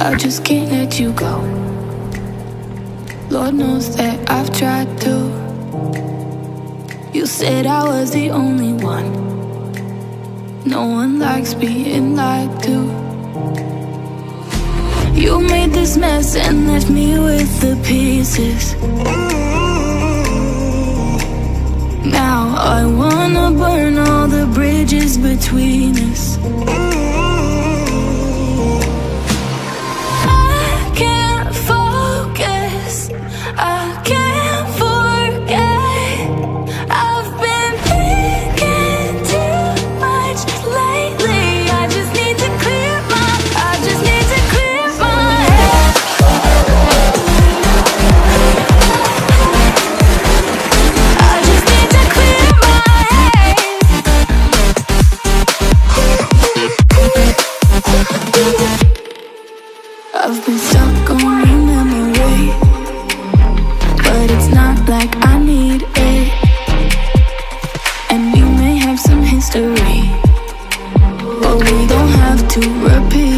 I just can't let you go. Lord knows that I've tried to. You said I was the only one. No one likes being lied to. You made this mess and left me with the pieces. Now I wanna burn all the bridges between us. I can't focus, I can't forget. I've been thinking too much lately. I just need to clear my head. I just need to clear my head. I've been stuck on your memory, but it's not like I need it. And we may have some history, but we don't have to repeat.